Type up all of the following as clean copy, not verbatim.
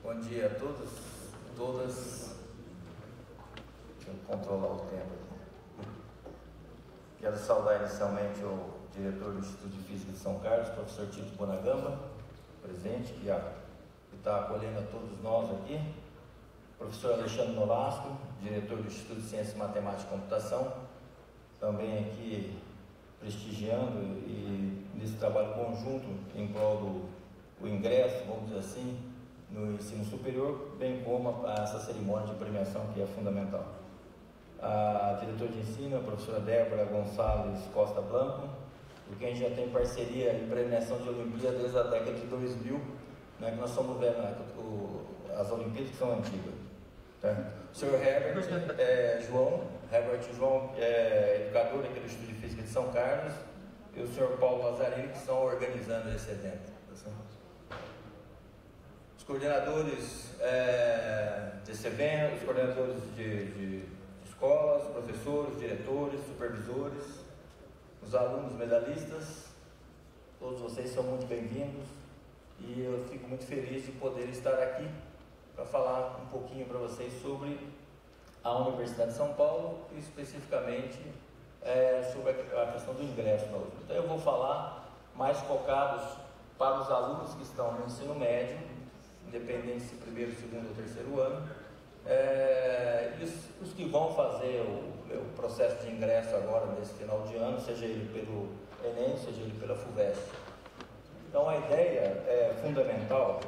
Bom dia a todos e todas. Deixa eu controlar o tempo aqui. Quero saudar inicialmente o diretor do Instituto de Física de São Carlos, professor Tito Bonagamba, presente, que está acolhendo a todos nós aqui. Professor Alexandre Nolasco, diretor do Instituto de Ciências, Matemática e Computação, também aqui prestigiando e nesse trabalho conjunto em prol do ingresso, vamos dizer assim, no ensino superior, bem como essa cerimônia de premiação que é fundamental. A diretora de ensino, a professora Débora Gonçalves Costa Blanco, com quem já tem parceria em premiação de Olimpíadas desde a década de 2000, né, que nós estamos vendo as Olimpíadas que são antigas. Tá? O senhor Herbert João, educador aqui do Instituto de Física de São Carlos, e o senhor Paulo Lazzarini, que estão organizando esse evento. Os coordenadores desse evento, os coordenadores de escolas, professores, diretores, supervisores, os alunos medalhistas, todos vocês são muito bem-vindos e eu fico muito feliz de poder estar aqui para falar um pouquinho para vocês sobre a Universidade de São Paulo e especificamente sobre a questão do ingresso na USP. Então eu vou falar mais focados para os alunos que estão no ensino médio, independente se primeiro, segundo ou terceiro ano, e os que vão fazer o processo de ingresso agora nesse final de ano, seja ele pelo Enem, seja ele pela FUVEST. Então a ideia fundamental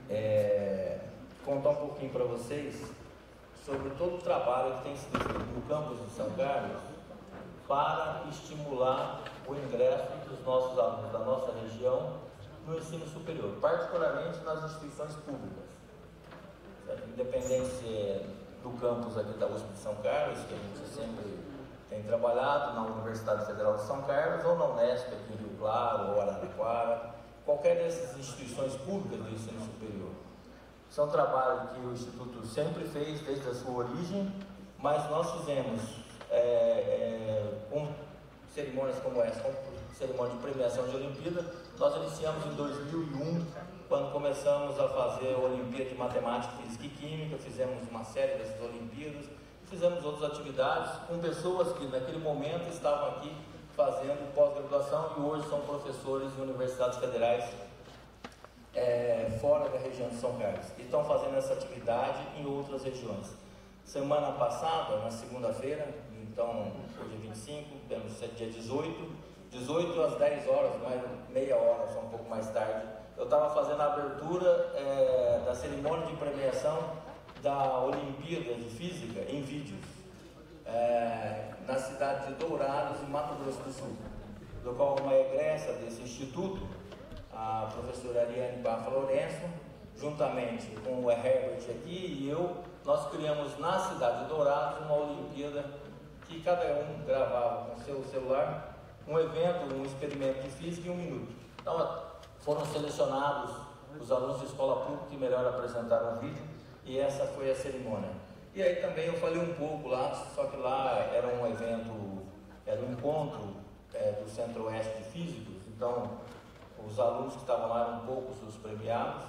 é contar um pouquinho para vocês sobre todo o trabalho que tem sido feito no campus de São Carlos para estimular o ingresso dos nossos alunos da nossa região no ensino superior, particularmente nas instituições públicas, certo? Independente do campus aqui da USP de São Carlos, que a gente sempre tem trabalhado na Universidade Federal de São Carlos, ou na Unesp aqui em Rio Claro, ou Araraquara, qualquer dessas instituições públicas do ensino superior. Isso é um trabalho que o Instituto sempre fez desde a sua origem, mas nós fizemos com cerimônias como essa, como cerimônia de premiação de Olimpíada. Nós iniciamos em 2001, quando começamos a fazer a Olimpíada de Matemática, Física e Química, fizemos uma série dessas Olimpíadas, fizemos outras atividades com pessoas que naquele momento estavam aqui fazendo pós-graduação e hoje são professores em universidades federais fora da região de São Carlos, e estão fazendo essa atividade em outras regiões. Semana passada, na segunda-feira, então hoje é 25, temos dia 18 às 10 horas, mais meia hora, só um pouco mais tarde, eu estava fazendo a abertura da cerimônia de premiação da Olimpíada de Física em vídeos, na cidade de Dourados, em Mato Grosso do Sul, do qual uma egressa desse instituto, a professora Ariane Bafa Lourenço, juntamente com o Herbert aqui e eu, nós criamos na cidade de Dourados uma Olimpíada que cada um gravava com seu celular um evento, um experimento de física em 1 minuto. Então foram selecionados os alunos de escola pública que melhor apresentaram o vídeo e essa foi a cerimônia. E aí também eu falei um pouco lá, só que lá era um evento, era um encontro do Centro-Oeste de Físicos, então os alunos que estavam lá eram poucos os premiados,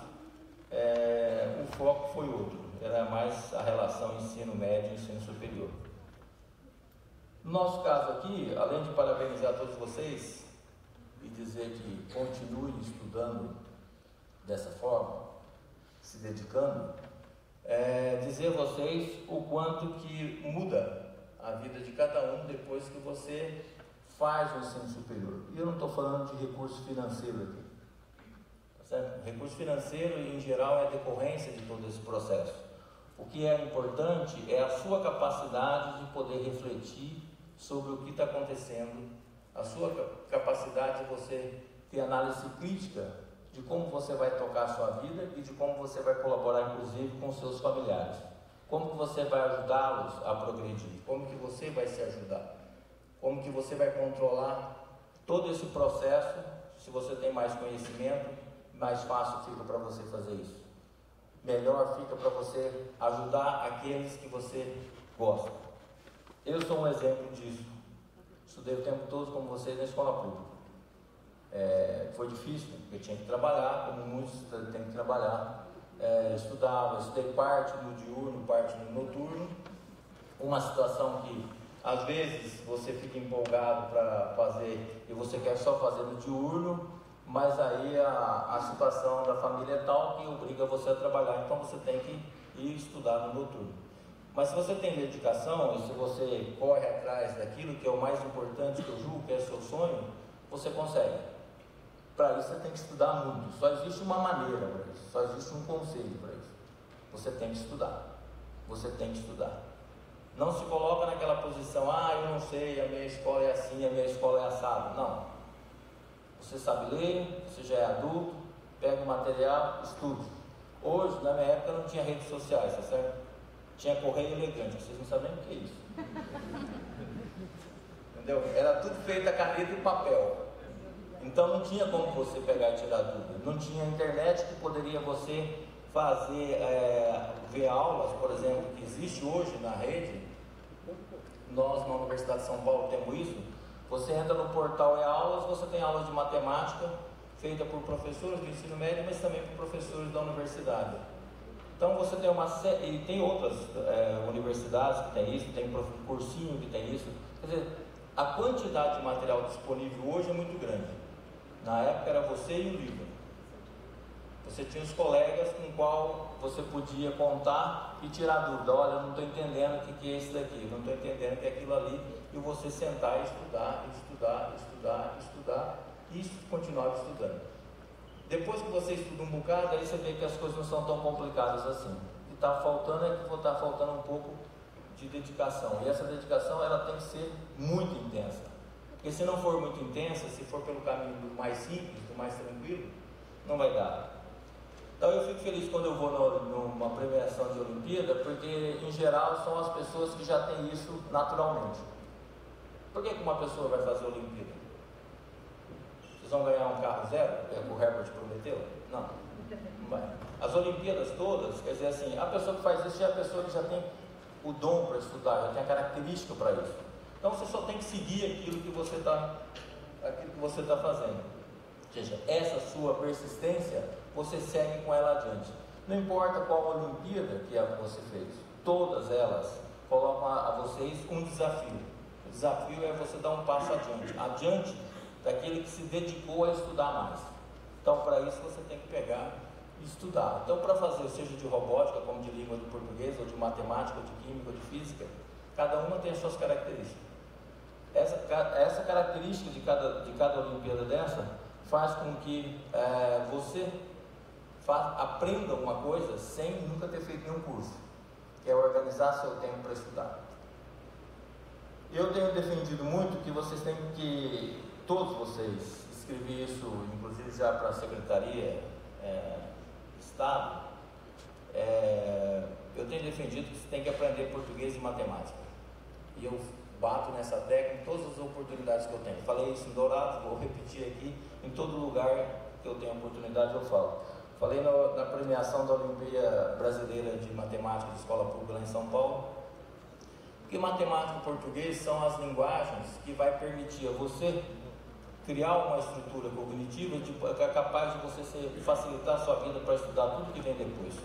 o foco foi outro, era mais a relação ensino médio e ensino superior. No nosso caso aqui, além de parabenizar todos vocês e dizer que continuem estudando dessa forma, se dedicando, dizer a vocês o quanto que muda a vida de cada um depois que você faz o ensino superior. E eu não estou falando de recurso financeiro aqui, tá certo? Recurso financeiro, em geral, é decorrência de todo esse processo. O que é importante é a sua capacidade de poder refletir sobre o que está acontecendo, a sua capacidade de você ter análise crítica de como você vai tocar a sua vida e de como você vai colaborar, inclusive, com seus familiares. Como que você vai ajudá-los a progredir, como que você vai se ajudar, como que você vai controlar todo esse processo. Se você tem mais conhecimento, mais fácil fica para você fazer isso. Melhor fica para você ajudar aqueles que você gosta. Eu sou um exemplo disso. Estudei o tempo todo como vocês na escola pública. Foi difícil, porque eu tinha que trabalhar, como muitos têm que trabalhar, estudei parte no diurno, parte no noturno. Uma situação que às vezes você fica empolgado para fazer e você quer só fazer no diurno, mas aí a situação da família é tal que obriga você a trabalhar, então você tem que ir estudar no noturno. Mas se você tem dedicação e se você corre atrás daquilo que é o mais importante, que eu julgo que é o seu sonho, você consegue. Para isso você tem que estudar muito. Só existe uma maneira para isso, só existe um conselho para isso. Você tem que estudar. Você tem que estudar. Não se coloca naquela posição, eu não sei, a minha escola é assim, a minha escola é assado. Não. Você sabe ler, você já é adulto, pega o material, estude. Hoje, na minha época, não tinha redes sociais, tá certo? Tinha correio elegante, vocês não sabem o que é isso. Entendeu? Era tudo feito a caneta e papel. Então não tinha como você pegar e tirar dúvida. Não tinha internet que poderia você fazer, ver aulas, por exemplo, que existe hoje na rede. Nós na Universidade de São Paulo temos isso. Você entra no portal aulas, você tem aulas de matemática feita por professores de ensino médio, mas também por professores da universidade. Então você tem uma série, e tem outras universidades que tem isso, tem cursinho que tem isso. Quer dizer, a quantidade de material disponível hoje é muito grande. Na época era você e o livro. Você tinha os colegas com o qual você podia contar e tirar dúvida. Olha, eu não estou entendendo o que é isso daqui, não estou entendendo o que é aquilo ali. E você sentar e estudar, estudar, estudar, estudar e continuar estudando. Depois que você estuda um bocado, aí você vê que as coisas não são tão complicadas assim. O que está faltando é que está faltando um pouco de dedicação. E essa dedicação ela tem que ser muito intensa. Porque se não for muito intensa, se for pelo caminho do mais simples, do mais tranquilo, não vai dar. Então eu fico feliz quando eu vou numa premiação de Olimpíada, porque em geral são as pessoas que já têm isso naturalmente. Por que uma pessoa vai fazer Olimpíada? Vocês vão ganhar um carro zero, que o Herbert prometeu? Não, não vai. As Olimpíadas todas, quer dizer assim, a pessoa que faz isso é a pessoa que já tem o dom para estudar, já tem a característica para isso. Então você só tem que seguir aquilo que você está fazendo. Ou seja, essa sua persistência, você segue com ela adiante. Não importa qual Olimpíada que você fez, todas elas colocam a vocês um desafio. O desafio é você dar um passo adiante daquele que se dedicou a estudar mais. Então, para isso, você tem que pegar e estudar. Então, para fazer, seja de robótica, como de língua de português, ou de matemática, ou de química, ou de física, cada uma tem as suas características. Essa característica de cada Olimpíada dessa faz com que você aprenda uma coisa sem nunca ter feito nenhum curso, que é organizar seu tempo para estudar. Eu tenho defendido muito que vocês têm que, todos vocês, escrevi isso inclusive já para a Secretaria Estado, eu tenho defendido que você tem que aprender português e matemática. E eu bato nessa tecla em todas as oportunidades que eu tenho. Falei isso em Dourados, vou repetir aqui, em todo lugar que eu tenho oportunidade eu falo. Falei na premiação da Olimpíada Brasileira de Matemática de Escola Pública lá em São Paulo, porque matemática e português são as linguagens que vai permitir a você criar uma estrutura cognitiva que é capaz de você facilitar a sua vida para estudar tudo que vem depois.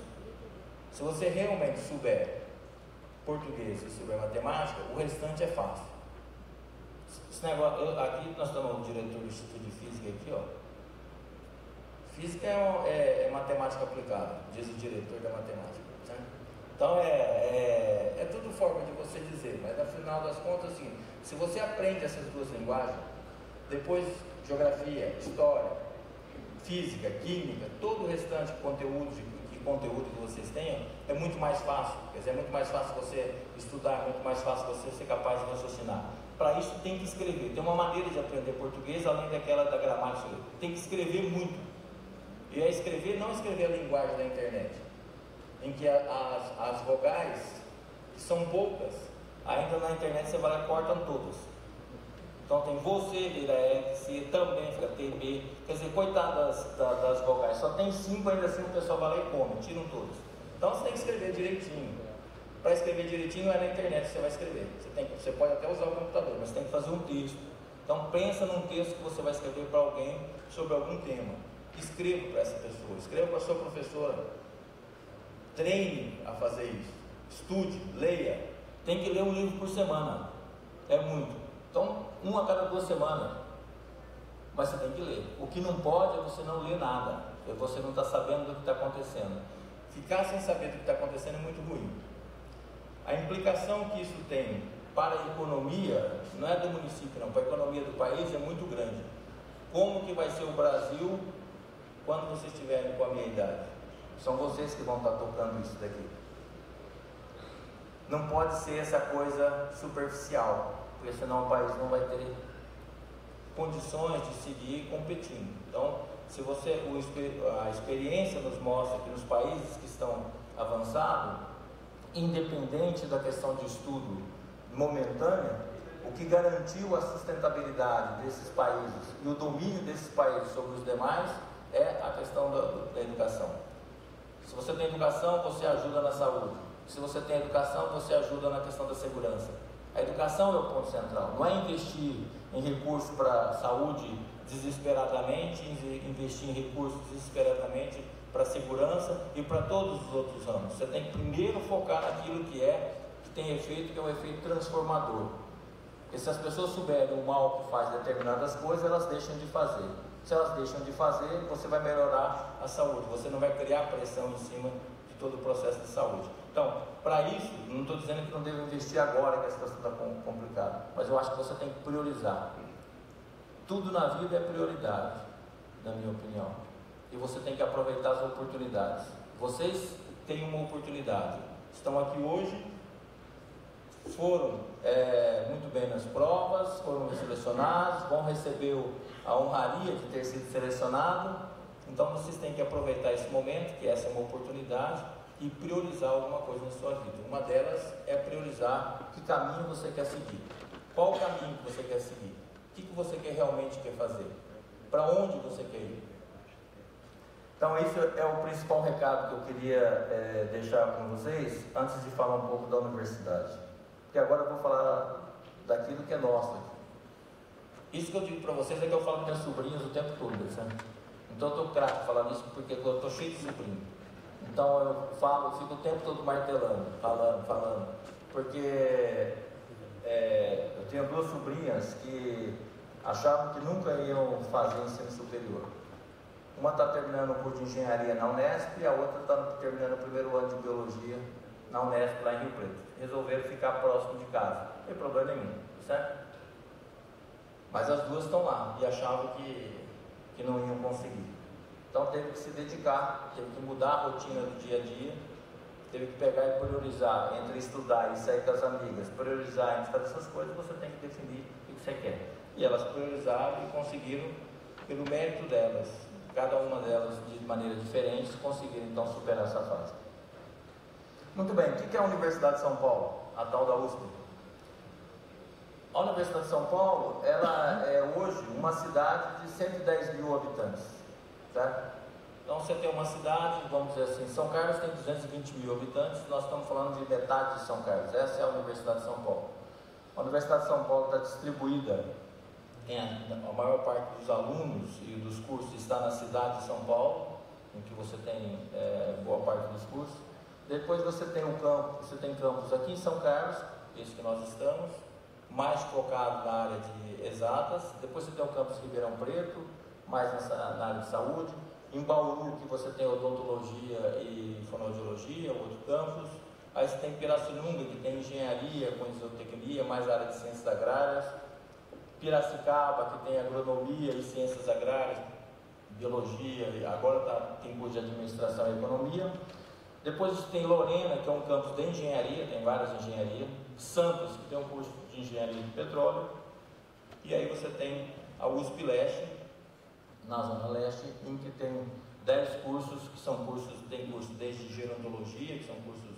Se você realmente souber português e souber matemática, o restante é fácil. Esse negócio, aqui nós estamos no diretor do Instituto de Física aqui, ó. Física é matemática aplicada, diz o diretor da matemática, né? Então é tudo forma de você dizer, mas no final das contas, assim, se você aprende essas duas linguagens, depois geografia, história, física, química, todo o restante conteúdo que vocês tenham, é muito mais fácil. Quer dizer, é muito mais fácil você estudar, é muito mais fácil você ser capaz de raciocinar. Para isso tem que escrever. Tem uma maneira de aprender português, além daquela da gramática. Tem que escrever muito. E é escrever, não escrever a linguagem da internet, em que as vogais, que são poucas, ainda na internet você vai lá e cortam todas. Então tem você, vira X, também fica TB, quer dizer, coitado das vogais, só tem 5, ainda assim o pessoal vai lá e come, tiram todas. Então você tem que escrever direitinho. Para escrever direitinho não é na internet que você vai escrever, você pode até usar o computador, mas você tem que fazer um texto. Então pensa num texto que você vai escrever para alguém sobre algum tema. Escreva para essa pessoa, escreva para a sua professora. treine a fazer isso, estude, leia, tem que ler um livro por semana, é muito, então 1 a cada 2 semanas, mas você tem que ler. O que não pode é você não ler nada, porque você não está sabendo do que está acontecendo. Ficar sem saber do que está acontecendo é muito ruim. A implicação que isso tem para a economia, não é do município não, para a economia do país é muito grande. Como que vai ser o Brasil quando vocês estiverem com a minha idade? São vocês que vão estar tocando isso daqui. Não pode ser essa coisa superficial, porque senão o país não vai ter condições de seguir competindo. Então, se a experiência nos mostra que nos países que estão avançados, independente da questão de estudo momentânea, o que garantiu a sustentabilidade desses países e o domínio desses países sobre os demais é a questão da educação. Se você tem educação, você ajuda na saúde. Se você tem educação, você ajuda na questão da segurança. A educação é o ponto central, não é investir em recursos para a saúde desesperadamente, investir em recursos desesperadamente para a segurança e para todos os outros ramos. Você tem que primeiro focar naquilo que tem efeito, que é um efeito transformador. Porque se as pessoas souberem o mal que faz determinadas coisas, elas deixam de fazer. Se elas deixam de fazer, você vai melhorar a saúde, você não vai criar pressão em cima de todo o processo de saúde. Então, para isso, não estou dizendo que não deve investir agora, que a situação está complicada, mas eu acho que você tem que priorizar. Tudo na vida é prioridade, na minha opinião, e você tem que aproveitar as oportunidades. Vocês têm uma oportunidade, estão aqui hoje, foram muito bem nas provas, foram selecionados, vão receber a honraria de ter sido selecionado. Então vocês têm que aproveitar esse momento, que essa é uma oportunidade, e priorizar alguma coisa na sua vida. Uma delas é priorizar que caminho você quer seguir, qual o caminho que você quer seguir, o que você realmente quer fazer, para onde você quer ir. Então esse é o principal recado que eu queria deixar com vocês, antes de falar um pouco da universidade, porque agora eu vou falar daquilo que é nosso aqui. Isso que eu digo para vocês é que eu falo com minhas sobrinhas o tempo todo, sabe? Então eu estou craque falando isso porque eu estou cheio de sobrinho. Então eu fico o tempo todo martelando, falando, porque eu tenho 2 sobrinhas que achavam que nunca iam fazer ensino superior. Uma está terminando o curso de engenharia na Unesp e a outra está terminando o 1º ano de biologia na Unesp, lá em Rio Preto. Resolveram ficar próximo de casa, não tem problema nenhum, certo? Mas as 2 estão lá e achavam que não iam conseguir. Então teve que se dedicar, teve que mudar a rotina do dia a dia, teve que pegar e priorizar entre estudar e sair com as amigas, priorizar entre fazer essas coisas. Você tem que definir o que você quer. E elas priorizaram e conseguiram, pelo mérito delas, cada uma delas de maneira diferente, conseguiram então superar essa fase. Muito bem, o que é a Universidade de São Paulo, a tal da USP? A Universidade de São Paulo, ela é hoje uma cidade de 110 mil habitantes, certo? Então você tem uma cidade, vamos dizer assim, São Carlos tem 220 mil habitantes, nós estamos falando de metade de São Carlos, essa é a Universidade de São Paulo. A Universidade de São Paulo está distribuída, a maior parte dos alunos e dos cursos está na cidade de São Paulo, em que você tem boa parte dos cursos. Depois você tem campus aqui em São Carlos, esse que nós estamos, mais focado na área de exatas. Depois você tem o campus Ribeirão Preto, mais na área de saúde. Em Bauru, que você tem odontologia e fonoaudiologia, outro campus. Aí você tem Pirassununga, que tem engenharia com isotecnia, mais área de ciências agrárias. Piracicaba, que tem agronomia e ciências agrárias, biologia, e agora tem curso de administração e economia. Depois você tem Lorena, que é um campus de engenharia, tem várias engenharias. Santos, que tem um curso de engenharia de petróleo. E aí você tem a USP Leste, na Zona Leste, em que tem 10 cursos, que são cursos, tem curso desde gerontologia, que são cursos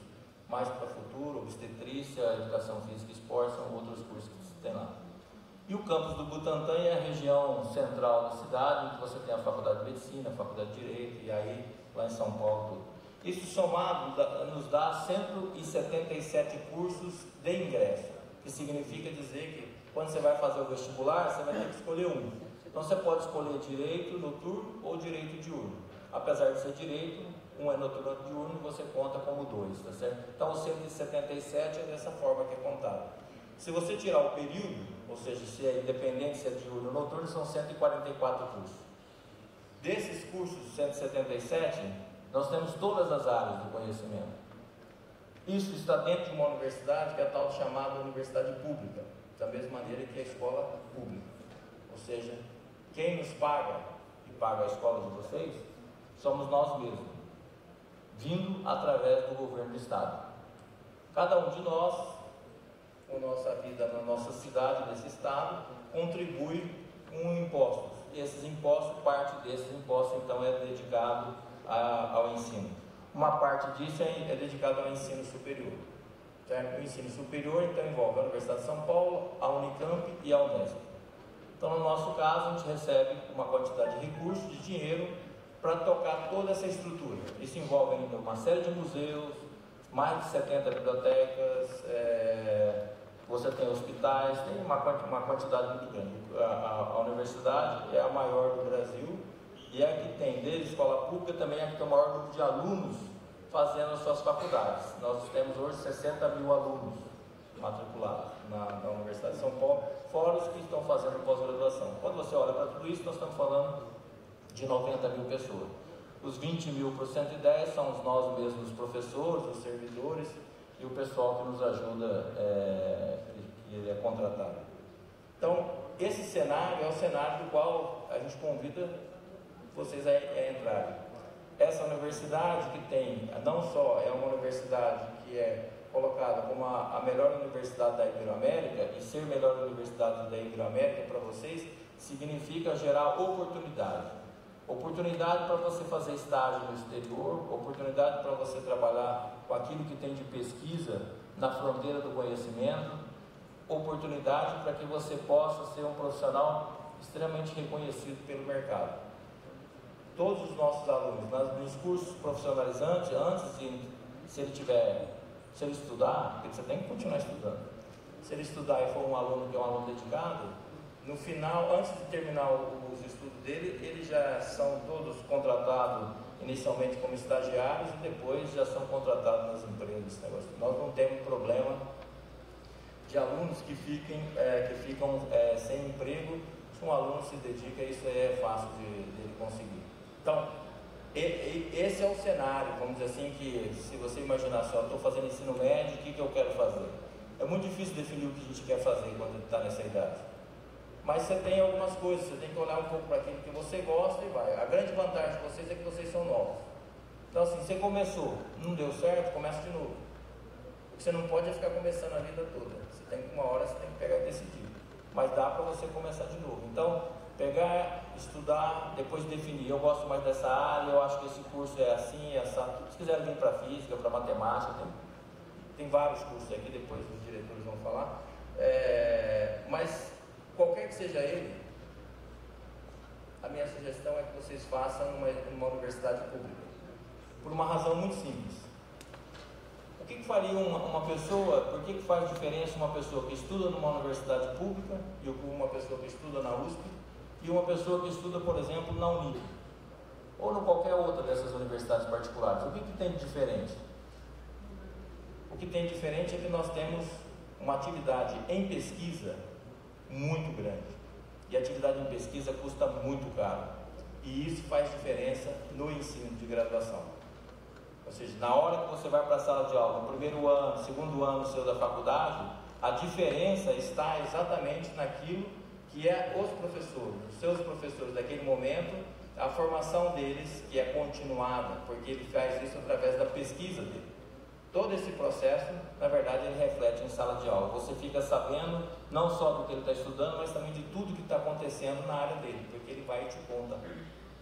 mais para futuro, obstetrícia, educação física e esporte, são outros cursos que você tem lá. E o campus do Butantã é a região central da cidade, em que você tem a Faculdade de Medicina, a Faculdade de Direito, e aí lá em São Paulo tudo. Isso somado nos dá 177 cursos de ingresso, que significa dizer que quando você vai fazer o vestibular, você vai ter que escolher um. Então você pode escolher direito noturno ou direito diurno. apesar de ser direito, um é noturno e diurno e você conta como 2, tá certo? Então o 177 é dessa forma que é contado. Se você tirar o período, ou seja, se é independente, se é diurno ou noturno, são 144 cursos. Desses cursos 177, nós temos todas as áreas do conhecimento. Isso está dentro de uma universidade que é a tal chamada universidade pública, da mesma maneira que a escola pública. Ou seja, quem nos paga e paga a escola de vocês, somos nós mesmos, vindo através do governo do estado. Cada um de nós, com nossa vida na nossa cidade, nesse estado, contribui com impostos. E esses impostos, parte desses impostos, então, é dedicado ao ensino. Uma parte disso é dedicada ao ensino superior. Certo? O ensino superior, então, envolve a Universidade de São Paulo, a Unicamp e a Unesp. Então, no nosso caso, a gente recebe uma quantidade de recursos, de dinheiro, para tocar toda essa estrutura. Isso envolve ainda uma série de museus, mais de 70 bibliotecas, você tem hospitais, tem uma quantidade muito grande. A universidade é a maior do Brasil e é a que tem, desde escola pública, também é a que tem o maior número de alunos fazendo as suas faculdades. Nós temos hoje 60 mil alunos matriculados na Universidade de São Paulo, fora os que estão fazendo pós-graduação. Quando você olha para tudo isso, nós estamos falando de 90 mil pessoas. Os 20 mil por 110 são nós mesmos, os professores, os servidores e o pessoal que nos ajuda, que é contratado. Então, esse cenário é o cenário do qual a gente convida vocês a entrarem. Essa universidade que tem, não só é uma universidade que é colocada como a melhor universidade da Iberoamérica, e ser melhor universidade da Iberoamérica para vocês significa gerar oportunidade. Oportunidade para você fazer estágio no exterior, oportunidade para você trabalhar com aquilo que tem de pesquisa na fronteira do conhecimento, oportunidade para que você possa ser um profissional extremamente reconhecido pelo mercado. Todos os nossos alunos, nos cursos profissionalizantes, antes de, se ele estudar, porque você tem que continuar estudando, se ele estudar e for um aluno que é um aluno dedicado, no final, antes de terminar os estudos dele, eles já são todos contratados inicialmente como estagiários e depois já são contratados nas empresas. Nós não temos problema de alunos que ficam sem emprego. Se um aluno se dedica, isso é fácil de conseguir. Então, esse é o cenário, vamos dizer assim, que se você imaginar só, estou fazendo ensino médio, o que eu quero fazer? É muito difícil definir o que a gente quer fazer quando está nessa idade. Mas você tem algumas coisas, você tem que olhar um pouco para aquilo que você gosta e vai. A grande vantagem de vocês é que vocês são novos. Então assim, você começou, não deu certo, começa de novo. O que você não pode é ficar começando a vida toda. Você tem que, uma hora você tem que pegar e decidir. Mas dá para você começar de novo. Então, pegar, estudar, depois definir. Eu gosto mais dessa área, eu acho que esse curso é assim, essa. Se quiser vir para física, para matemática, tem vários cursos aqui, depois os diretores vão falar. Mas qualquer que seja ele, a minha sugestão é que vocês façam numa universidade pública, por uma razão muito simples. O que faria uma pessoa, por que faz diferença uma pessoa que estuda numa universidade pública e uma pessoa que estuda na USP e uma pessoa que estuda, por exemplo, na Unip ou em qualquer outra dessas universidades particulares? O que tem de diferente? O que tem de diferente é que nós temos uma atividade em pesquisa muito grande, e a atividade em pesquisa custa muito caro, e isso faz diferença no ensino de graduação. Ou seja, na hora que você vai para a sala de aula, no primeiro ano, segundo ano seu da faculdade, a diferença está exatamente naquilo que é os professores, os seus professores daquele momento, a formação deles, que é continuada, porque ele faz isso através da pesquisa dele. Todo esse processo, na verdade, ele reflete em sala de aula. Você fica sabendo não só do que ele está estudando, mas também de tudo que está acontecendo na área dele, porque ele vai e te conta,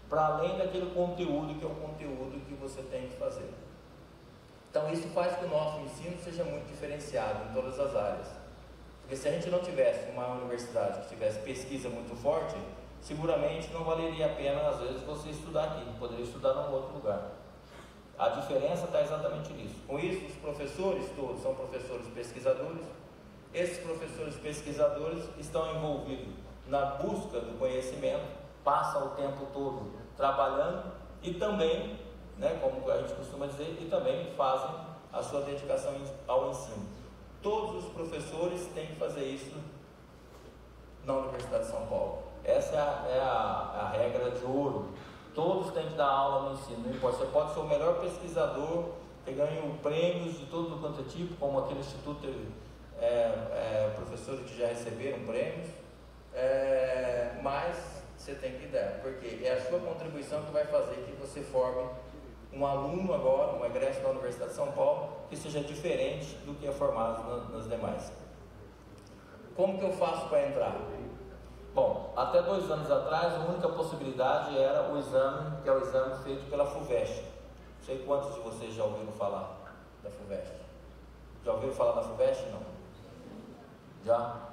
para além daquele conteúdo que é o conteúdo que você tem que fazer. Então isso faz que o nosso ensino seja muito diferenciado em todas as áreas. Porque se a gente não tivesse uma universidade que tivesse pesquisa muito forte, seguramente não valeria a pena, às vezes, você estudar aqui, poderia estudar em outro lugar. A diferença está exatamente nisso. Com isso, os professores todos são professores pesquisadores. Esses professores pesquisadores estão envolvidos na busca do conhecimento, passam o tempo todo trabalhando e também, né, como a gente costuma dizer, e também fazem a sua dedicação ao ensino. Todos os professores têm que fazer isso na Universidade de São Paulo. Essa é a regra de ouro. Todos têm que dar aula no ensino, não importa. Você pode ser o melhor pesquisador, que ganha prêmios de todo quanto é tipo, como aquele instituto teve professores que já receberam prêmios, mas você tem que dar, porque é a sua contribuição que vai fazer que você forme um aluno agora, um egresso da Universidade de São Paulo, que seja diferente do que é formado nas demais. Como que eu faço para entrar? Bom, até 2 anos atrás, a única possibilidade era o exame, que é o exame feito pela FUVEST. Não sei quantos de vocês já ouviram falar da FUVEST. Já ouviram falar da FUVEST? Não? Já?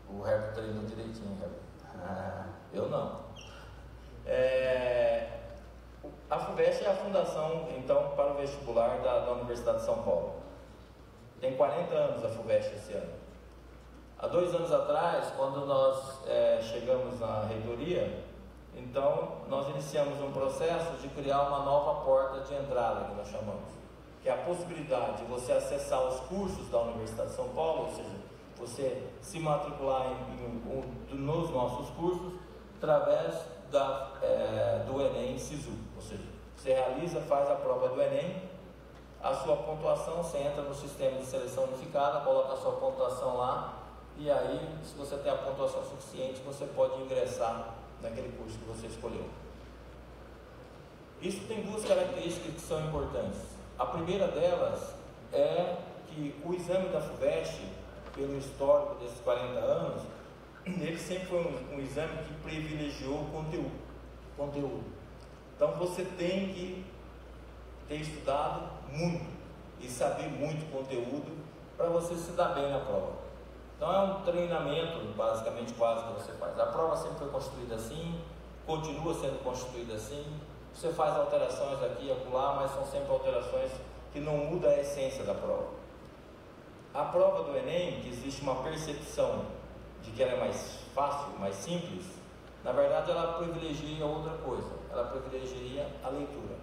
O Herbert treinou direitinho, Herbert. Eu não. A FUVEST é a fundação, então, para o vestibular da Universidade de São Paulo. Tem 40 anos a FUVEST esse ano. Há 2 anos atrás, quando nós chegamos na reitoria, então nós iniciamos um processo de criar uma nova porta de entrada, que nós chamamos, que é a possibilidade de você acessar os cursos da Universidade de São Paulo, ou seja, você se matricular nos nossos cursos através do Enem Sisu, ou seja, você faz a prova do Enem, a sua pontuação, você entra no sistema de seleção unificada, coloca a sua pontuação lá, e aí, se você tem a pontuação suficiente, você pode ingressar naquele curso que você escolheu. Isso tem 2 características que são importantes. A primeira delas é que o exame da FUVEST, pelo histórico desses 40 anos, ele sempre foi um exame que privilegiou o conteúdo. Então você tem que ter estudado muito e saber muito conteúdo para você se dar bem na prova. Então é um treinamento, basicamente, quase que você faz. A prova sempre foi construída assim, continua sendo construída assim. Você faz alterações aqui e acolá, mas são sempre alterações que não mudam a essência da prova. A prova do Enem, que existe uma percepção de que ela é mais fácil, mais simples, na verdade ela privilegia outra coisa, ela privilegia a leitura.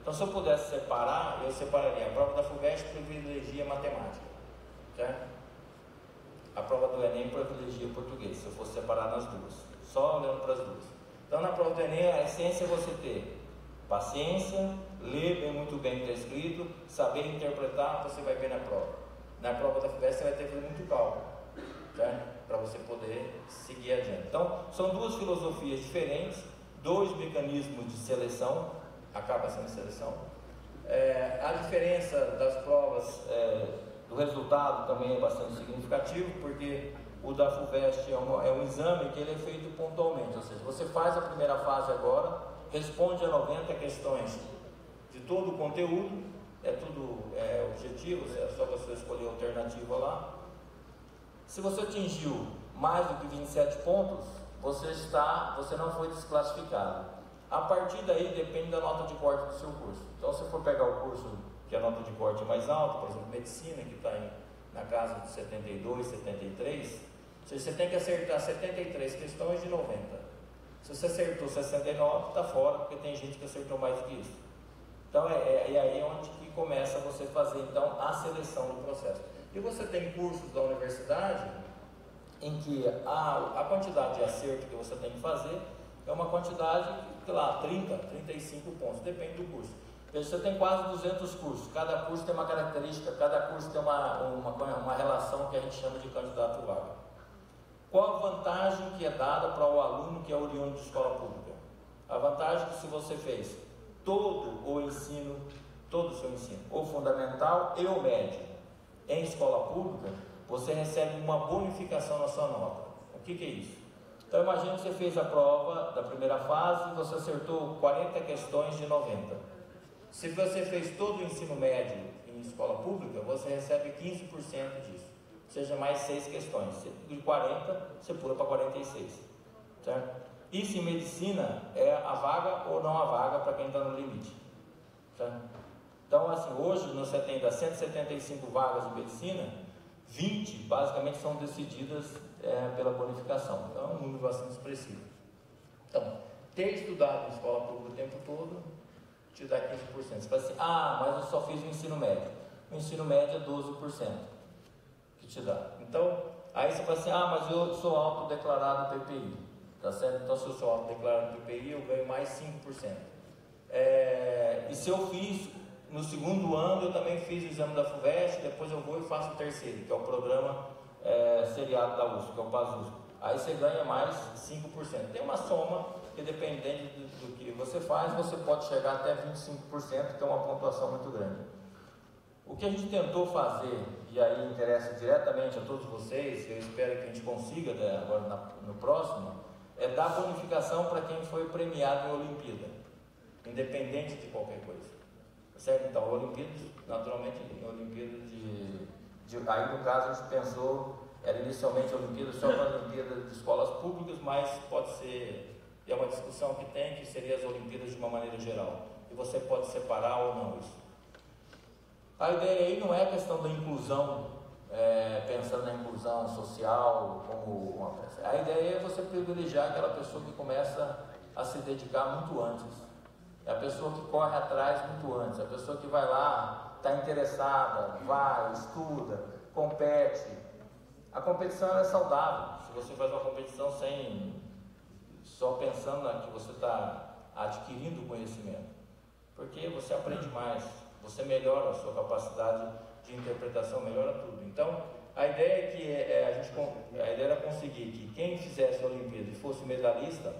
Então, se eu pudesse separar, eu separaria. A prova da FUVEST privilegia matemática, certo? A prova do Enem privilegia português, se eu fosse separar nas duas, só olhando para as duas. Então, na prova do Enem, a essência é você ter paciência, ler muito bem o que está escrito, saber interpretar, você vai bem na prova. Na prova da FUVEST, você vai ter que ter muito cálculo, certo? Para você poder seguir adiante. Então, são 2 filosofias diferentes, 2 mecanismos de seleção, acaba sendo seleção. A diferença das provas do resultado também é bastante significativo, porque o da FUVEST é um exame que ele é feito pontualmente, ou seja, você faz a primeira fase agora, responde a 90 questões de todo o conteúdo, é tudo objetivo, é só você escolher a alternativa lá. Se você atingiu mais do que 27 pontos, você não foi desclassificado. A partir daí depende da nota de corte do seu curso. Então, se for pegar o curso que a nota de corte é mais alta, por exemplo, medicina, que está na casa de 72, 73, você tem que acertar 73 questões de 90. Se você acertou 69, está fora, porque tem gente que acertou mais do que isso. Então, é aí onde que começa você fazer, então, a seleção do processo. E você tem cursos da universidade em que a quantidade de acerto que você tem que fazer é uma quantidade, sei lá, 30, 35 pontos, depende do curso. Você tem quase 200 cursos, cada curso tem uma característica, cada curso tem uma relação que a gente chama de candidato vaga. Qual a vantagem que é dada para o aluno que é oriundo de escola pública? A vantagem é que se você fez todo o seu ensino, ou fundamental e o médio, em escola pública, você recebe uma bonificação na sua nota. O que é isso? Então, imagine que você fez a prova da primeira fase e você acertou 40 questões de 90. Se você fez todo o ensino médio em escola pública, você recebe 15% disso, ou seja, mais 6 questões. De 40, você pula para 46, certo? Isso em medicina é a vaga ou não a vaga para quem está no limite, certo? Então, assim, hoje você tem das 175 vagas de medicina, 20 basicamente são decididas pela bonificação. Então, é um número bastante expressivo. Então, ter estudado em escola pública o tempo todo te dá 15%. Você fala assim, mas eu só fiz o ensino médio. O ensino médio é 12% que te dá. Então, aí você fala assim, mas eu sou autodeclarado PPI, tá certo? Então, se eu sou autodeclarado PPI, eu ganho mais 5%. E se eu fiz no segundo ano, eu também fiz o exame da FUVEST, depois eu vou e faço o terceiro, que é o programa seriado da USP, que é o PASUSP. Aí você ganha mais 5%. Tem uma soma que, dependendo do que você faz, você pode chegar até 25%, que é uma pontuação muito grande. O que a gente tentou fazer, e aí interessa diretamente a todos vocês, eu espero que a gente consiga agora no próximo, é dar bonificação para quem foi premiado em Olimpíada, independente de qualquer coisa. Certo? Então, Olimpíadas, naturalmente, Olimpíadas aí no caso a gente pensou, era inicialmente Olimpíadas só para Olimpíadas de escolas públicas, mas pode ser, é uma discussão que tem, que seria as Olimpíadas de uma maneira geral, e você pode separar ou não isso. A ideia aí não é a questão da inclusão, pensando na inclusão social como uma peça. A ideia é você privilegiar aquela pessoa que começa a se dedicar muito antes. É a pessoa que corre atrás muito antes, é a pessoa que vai lá, está interessada, vai, estuda, compete. A competição é saudável. Se você faz uma competição só pensando que você está adquirindo conhecimento, porque você aprende mais, você melhora a sua capacidade de interpretação, melhora tudo. Então, a ideia é que a ideia era conseguir que quem fizesse a Olimpíada e fosse medalhista,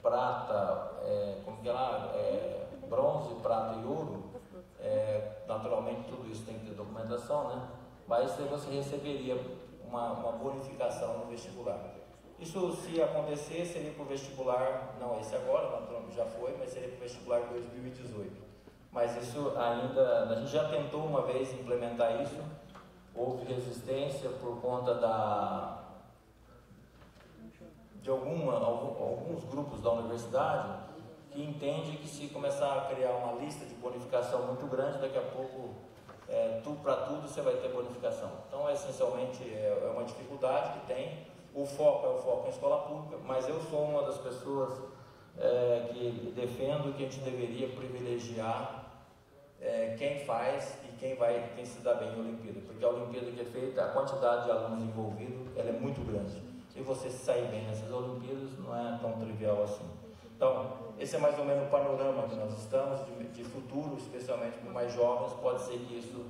prata, bronze, prata e ouro, naturalmente tudo isso tem que ter documentação, né? Mas você receberia uma bonificação no vestibular. Isso, se acontecer, seria para o vestibular, não esse agora, já foi, mas seria para o vestibular 2018. Mas isso ainda, a gente já tentou uma vez implementar isso, houve resistência por conta de alguns grupos da universidade que entendem que, se começar a criar uma lista de bonificação muito grande, daqui a pouco para tudo você vai ter bonificação. Então, essencialmente, é uma dificuldade que tem. O foco é o foco em escola pública, mas eu sou uma das pessoas que defendo que a gente deveria privilegiar quem faz e quem se dá bem em Olimpíada, porque a Olimpíada que é feita, a quantidade de alunos envolvidos, ela é muito grande. E você se sair bem nessas Olimpíadas não é tão trivial assim. Então, esse é mais ou menos o panorama que nós estamos, de futuro, especialmente para os mais jovens, pode ser que isso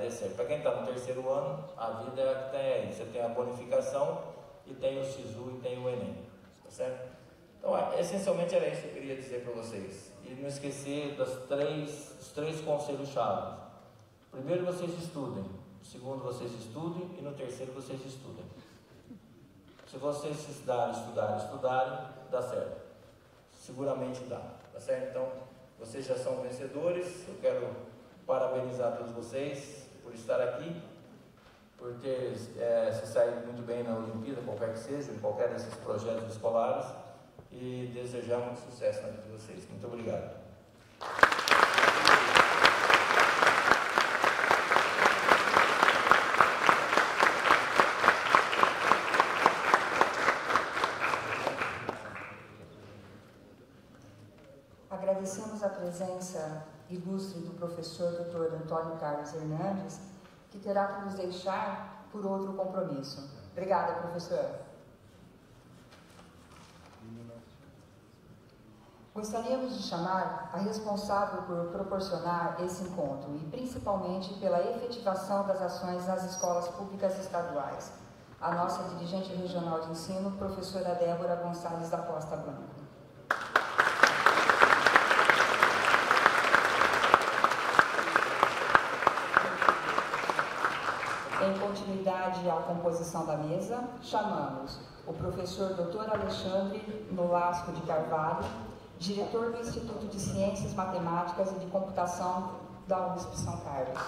dê certo. Para quem está no terceiro ano, a vida é que tem aí. Você tem a bonificação e tem o SISU e tem o Enem, tá certo? Então, essencialmente era isso que eu queria dizer para vocês. E não esquecer dos três conselhos-chave. Primeiro, vocês estudem. Segundo, vocês estudem. E no terceiro, vocês estudem. Se vocês estudarem, dá certo. Seguramente dá, tá certo? Então, vocês já são vencedores. Eu quero parabenizar todos vocês por estar aqui, por ter se saído muito bem na Olimpíada, qualquer que seja, em qualquer desses projetos escolares, e desejar muito sucesso na vida de vocês. Muito obrigado. Agradecemos a presença ilustre do professor Dr. Antônio Carlos Hernandes, que terá que nos deixar por outro compromisso. Obrigada, professor. Gostaríamos de chamar a responsável por proporcionar esse encontro e principalmente pela efetivação das ações nas escolas públicas estaduais, a nossa dirigente regional de ensino, professora Débora Gonçalves da Costa Blanco. Em continuidade à composição da mesa, chamamos o professor Dr. Alexandre Nolasco de Carvalho, diretor do Instituto de Ciências Matemáticas e de Computação da USP São Carlos.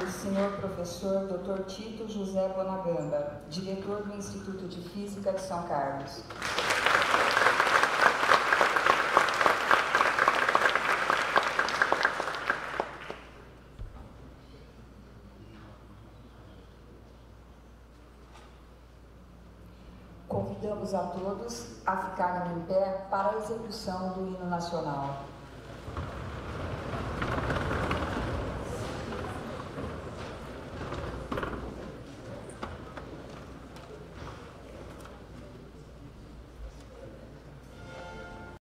O senhor professor Dr. Tito José Bonagamba, diretor do Instituto de Física de São Carlos. convidamos a todos a ficarem em pé para a execução do hino nacional.